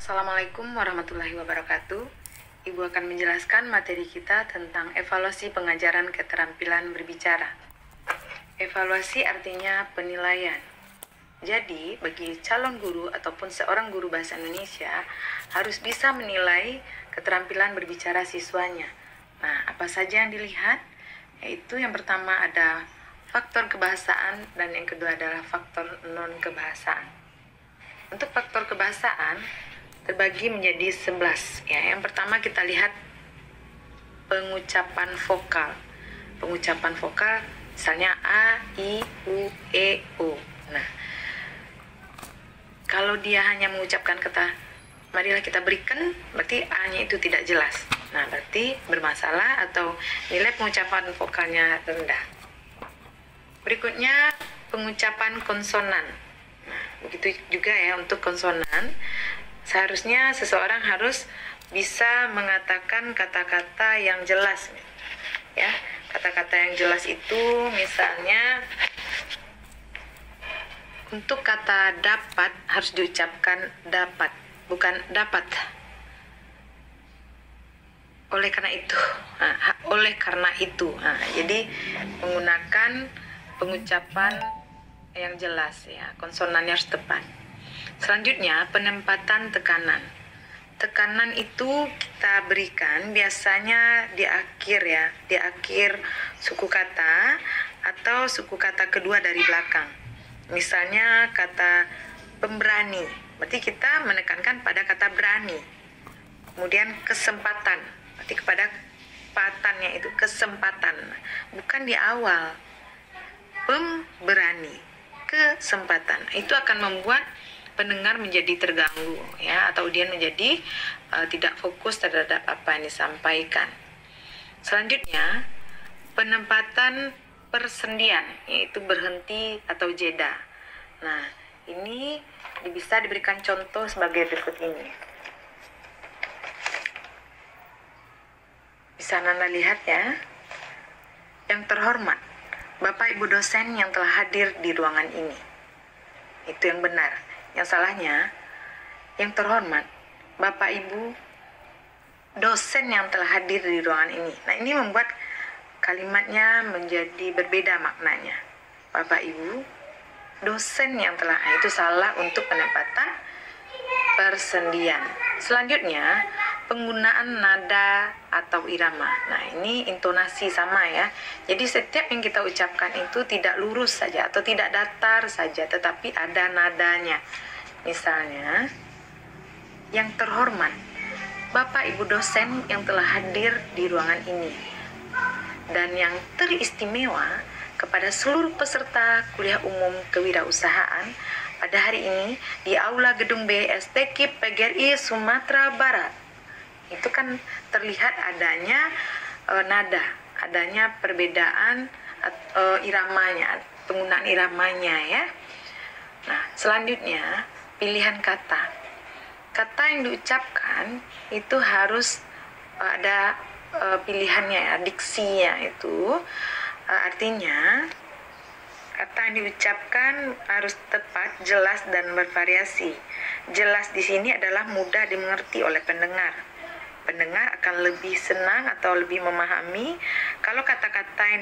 Assalamualaikum warahmatullahi wabarakatuh. Ibu akan menjelaskan materi kita tentang evaluasi pengajaran keterampilan berbicara. Evaluasi artinya penilaian. Jadi, bagi calon guru ataupun seorang guru bahasa Indonesia harus bisa menilai keterampilan berbicara siswanya. Nah, apa saja yang dilihat? Yaitu yang pertama ada faktor kebahasaan dan yang kedua adalah faktor non-kebahasaan. Untuk faktor kebahasaan terbagi menjadi 11 ya. Yang pertama kita lihat pengucapan vokal. Pengucapan vokal misalnya a, i, u, e, o. Nah, kalau dia hanya mengucapkan kata marilah kita berikan, berarti a-nya itu tidak jelas. Nah, berarti bermasalah atau nilai pengucapan vokalnya rendah. Berikutnya pengucapan konsonan. Nah, begitu juga ya untuk konsonan. Seharusnya seseorang harus bisa mengatakan kata-kata yang jelas, ya. Kata-kata yang jelas itu misalnya untuk kata dapat harus diucapkan dapat, bukan dapat. Oleh karena itu, jadi menggunakan pengucapan yang jelas ya, konsonannya harus tepat. Selanjutnya, penempatan tekanan. Tekanan itu kita berikan biasanya di akhir suku kata atau suku kata kedua dari belakang. Misalnya kata pemberani, berarti kita menekankan pada kata berani. Kemudian kesempatan, berarti kepada kesempatannya itu kesempatan, bukan di awal. Pemberani, kesempatan, itu akan membuat pendengar menjadi terganggu ya, atau dia menjadi tidak fokus terhadap apa yang disampaikan. Selanjutnya, penempatan persendian, yaitu berhenti atau jeda. Nah, ini bisa diberikan contoh sebagai berikut ini. Bisa Anda lihat ya. Yang terhormat, Bapak Ibu dosen yang telah hadir di ruangan ini. Itu yang benar. Yang salahnya, yang terhormat, Bapak Ibu dosen yang telah hadir di ruangan ini. Nah, ini membuat kalimatnya menjadi berbeda maknanya. Bapak Ibu dosen yang telah, itu salah untuk penempatan persendian. Selanjutnya, penggunaan nada atau irama. Nah, ini intonasi sama ya. Jadi setiap yang kita ucapkan itu tidak lurus saja atau tidak datar saja, tetapi ada nadanya. Misalnya, yang terhormat, Bapak Ibu dosen yang telah hadir di ruangan ini, dan yang teristimewa kepada seluruh peserta kuliah umum kewirausahaan pada hari ini di Aula Gedung B STKIP PGRI Sumatera Barat. Itu kan terlihat adanya nada, adanya perbedaan iramanya, penggunaan iramanya ya. Nah, selanjutnya pilihan kata. Kata yang diucapkan itu harus ada pilihannya ya, diksinya itu artinya kata yang diucapkan harus tepat, jelas dan bervariasi. Jelas di sini adalah mudah dimengerti oleh pendengar. Pendengar akan lebih senang atau lebih memahami kalau kata-kata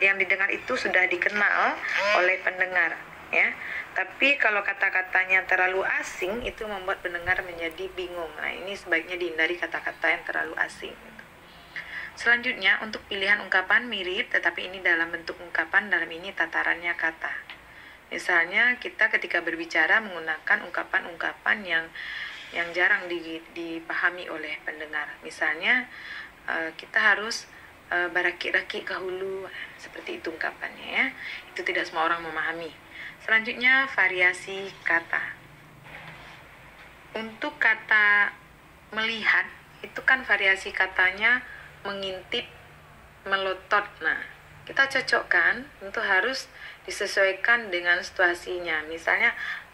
yang didengar itu sudah dikenal oleh pendengar ya. Tapi kalau kata-katanya terlalu asing itu membuat pendengar menjadi bingung. Nah, ini sebaiknya dihindari kata-kata yang terlalu asing gitu. Selanjutnya, untuk pilihan ungkapan mirip tetapi ini dalam bentuk ungkapan, dalam ini tatarannya kata. Misalnya kita ketika berbicara menggunakan ungkapan-ungkapan yang jarang dipahami oleh pendengar. Misalnya kita harus barakik-rakik ke hulu, seperti itu ungkapannya ya. Itu tidak semua orang memahami. Selanjutnya variasi kata. Untuk kata melihat itu kan variasi katanya mengintip, melotot. Nah, kita cocokkan untuk harus disesuaikan dengan situasinya. Misalnya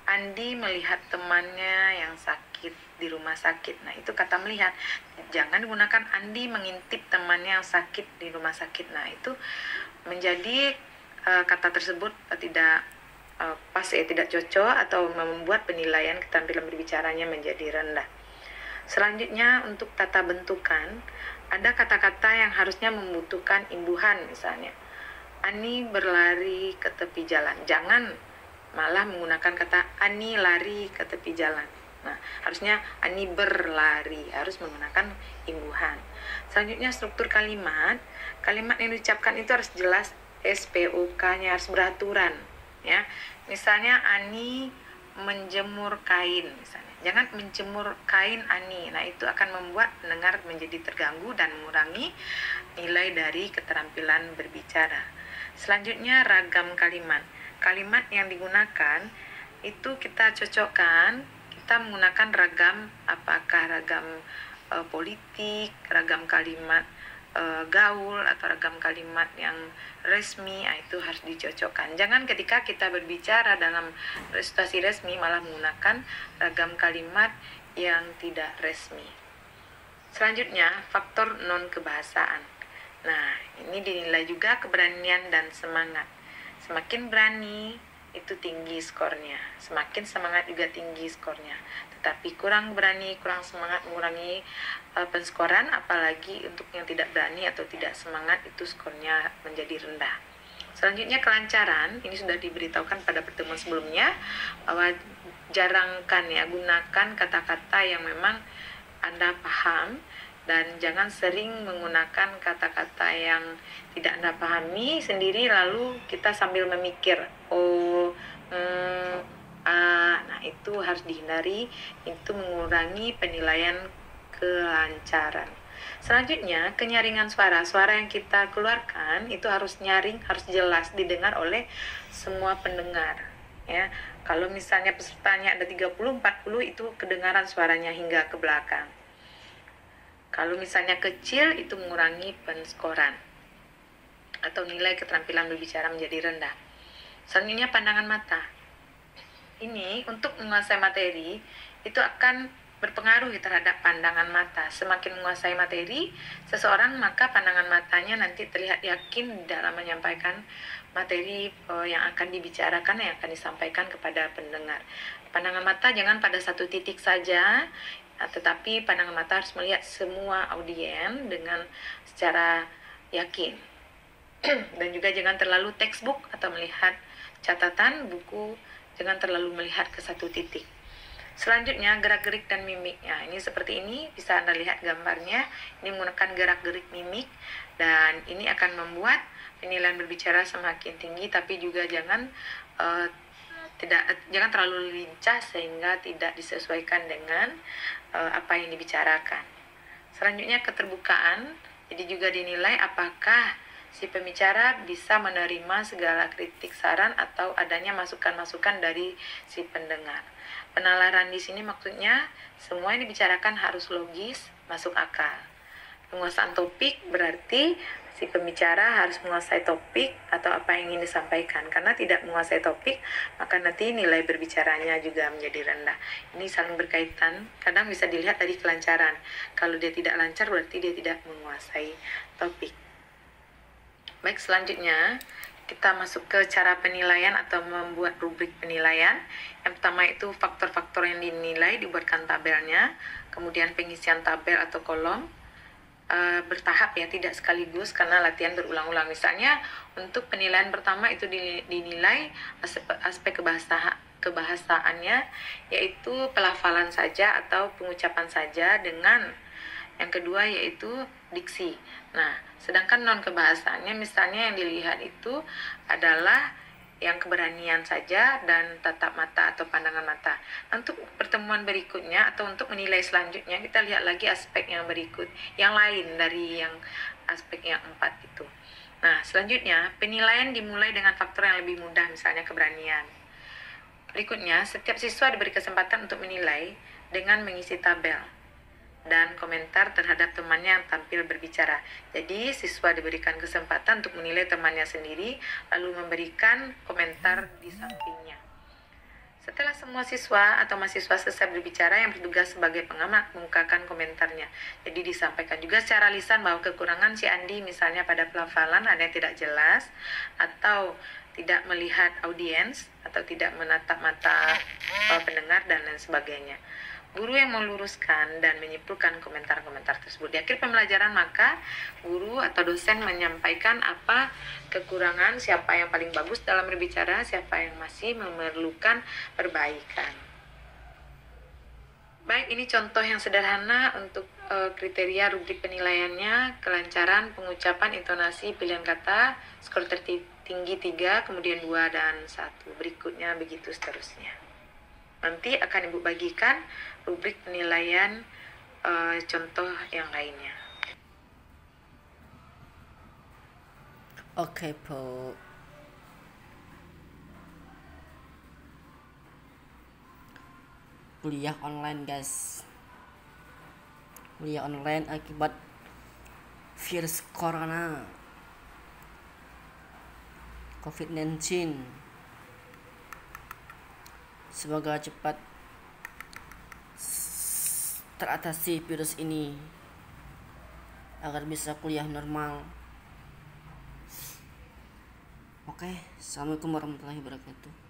Andi melihat temannya yang sakit di rumah sakit. Nah, itu kata melihat. Jangan digunakan Andi mengintip temannya yang sakit di rumah sakit. Nah, itu menjadi kata tersebut tidak pas ya tidak cocok atau membuat penilaian keterampilan berbicaranya menjadi rendah. Selanjutnya untuk tata bentukan, ada kata-kata yang harusnya membutuhkan imbuhan misalnya. Ani berlari ke tepi jalan. Jangan malah menggunakan kata Ani lari ke tepi jalan. Nah, harusnya Ani berlari, harus menggunakan imbuhan. Selanjutnya struktur kalimat. Kalimat yang diucapkan itu harus jelas, SPOK-nya harus beraturan, ya. Misalnya Ani menjemur kain misalnya. Jangan menjemur kain Ani. Nah, itu akan membuat pendengar menjadi terganggu dan mengurangi nilai dari keterampilan berbicara. Selanjutnya ragam kalimat. Kalimat yang digunakan itu kita cocokkan, kita menggunakan ragam, apakah ragam politik, ragam kalimat gaul atau ragam kalimat yang resmi, itu harus dicocokkan. Jangan ketika kita berbicara dalam situasi resmi malah menggunakan ragam kalimat yang tidak resmi. Selanjutnya, faktor non-kebahasaan. Nah, ini dinilai juga keberanian dan semangat. Semakin berani, itu tinggi skornya. Semakin semangat juga tinggi skornya. Tetapi kurang berani, kurang semangat mengurangi penskoran, apalagi untuk yang tidak berani atau tidak semangat itu skornya menjadi rendah. Selanjutnya kelancaran, ini sudah diberitahukan pada pertemuan sebelumnya bahwa jarangkan ya, gunakan kata-kata yang memang Anda paham dan jangan sering menggunakan kata-kata yang tidak Anda pahami sendiri lalu kita sambil memikir nah itu harus dihindari, itu mengurangi penilaian kelancaran. Selanjutnya kenyaringan suara. Suara yang kita keluarkan itu harus nyaring, harus jelas didengar oleh semua pendengar, ya. Kalau misalnya pesertanya ada 30-40 itu kedengaran suaranya hingga ke belakang. Kalau misalnya kecil itu mengurangi penskoran atau nilai keterampilan berbicara menjadi rendah. Selanjutnya pandangan mata. Ini untuk menguasai materi itu akan berpengaruh terhadap pandangan mata. Semakin menguasai materi seseorang, maka pandangan matanya nanti terlihat yakin dalam menyampaikan materi yang akan dibicarakan, yang akan disampaikan kepada pendengar. Pandangan mata jangan pada satu titik saja, tetapi pandangan mata harus melihat semua audien dengan secara yakin. Dan juga jangan terlalu textbook atau melihat catatan buku, jangan terlalu melihat ke satu titik. Selanjutnya gerak-gerik dan mimiknya. Ini seperti ini, bisa Anda lihat gambarnya. Ini menggunakan gerak-gerik mimik dan ini akan membuat penilaian berbicara semakin tinggi, tapi juga jangan terlalu lincah sehingga tidak disesuaikan dengan apa yang dibicarakan. Selanjutnya keterbukaan. Jadi juga dinilai apakah si pembicara bisa menerima segala kritik, saran atau adanya masukan-masukan dari si pendengar. Penalaran di sini maksudnya semua yang dibicarakan harus logis, masuk akal. Penguasaan topik berarti si pembicara harus menguasai topik atau apa yang ingin disampaikan. Karena tidak menguasai topik, maka nanti nilai berbicaranya juga menjadi rendah. Ini saling berkaitan, kadang bisa dilihat dari kelancaran. Kalau dia tidak lancar berarti dia tidak menguasai topik. Baik, selanjutnya kita masuk ke cara penilaian atau membuat rubrik penilaian. Yang pertama itu faktor-faktor yang dinilai, dibuatkan tabelnya. Kemudian pengisian tabel atau kolom bertahap ya, tidak sekaligus karena latihan berulang-ulang. Misalnya untuk penilaian pertama itu dinilai aspek kebahasaannya, yaitu pelafalan saja atau pengucapan saja, dengan yang kedua yaitu diksi. Nah, sedangkan non kebahasaannya misalnya yang dilihat itu adalah yang keberanian saja dan tatap mata atau pandangan mata. Untuk pertemuan berikutnya atau untuk menilai selanjutnya kita lihat lagi aspek yang berikut, yang lain dari yang aspek yang 4 itu. Nah, selanjutnya penilaian dimulai dengan faktor yang lebih mudah, misalnya keberanian. Berikutnya, setiap siswa diberi kesempatan untuk menilai dengan mengisi tabel dan komentar terhadap temannya yang tampil berbicara. Jadi siswa diberikan kesempatan untuk menilai temannya sendiri, lalu memberikan komentar di sampingnya. Setelah semua siswa atau mahasiswa selesai berbicara, yang bertugas sebagai pengamat mengungkapkan komentarnya. Jadi disampaikan juga secara lisan bahwa kekurangan si Andi misalnya pada pelafalan ada yang tidak jelas atau tidak melihat audiens atau tidak menatap mata pendengar dan lain sebagainya. Guru yang meluruskan dan menyimpulkan komentar-komentar tersebut. Di akhir pembelajaran maka guru atau dosen menyampaikan apa kekurangan, siapa yang paling bagus dalam berbicara, siapa yang masih memerlukan perbaikan. Baik, ini contoh yang sederhana untuk kriteria rubrik penilaiannya: kelancaran pengucapan, intonasi, pilihan kata, skor tertinggi 3, kemudian 2 dan 1. Berikutnya begitu seterusnya. Nanti akan Ibu bagikan rubrik penilaian contoh yang lainnya. Oke, Bu. Kuliah online, guys. Kuliah online akibat virus corona COVID-19. Semoga cepat teratasi virus ini agar bisa kuliah normal. Oke, assalamualaikum warahmatullahi wabarakatuh.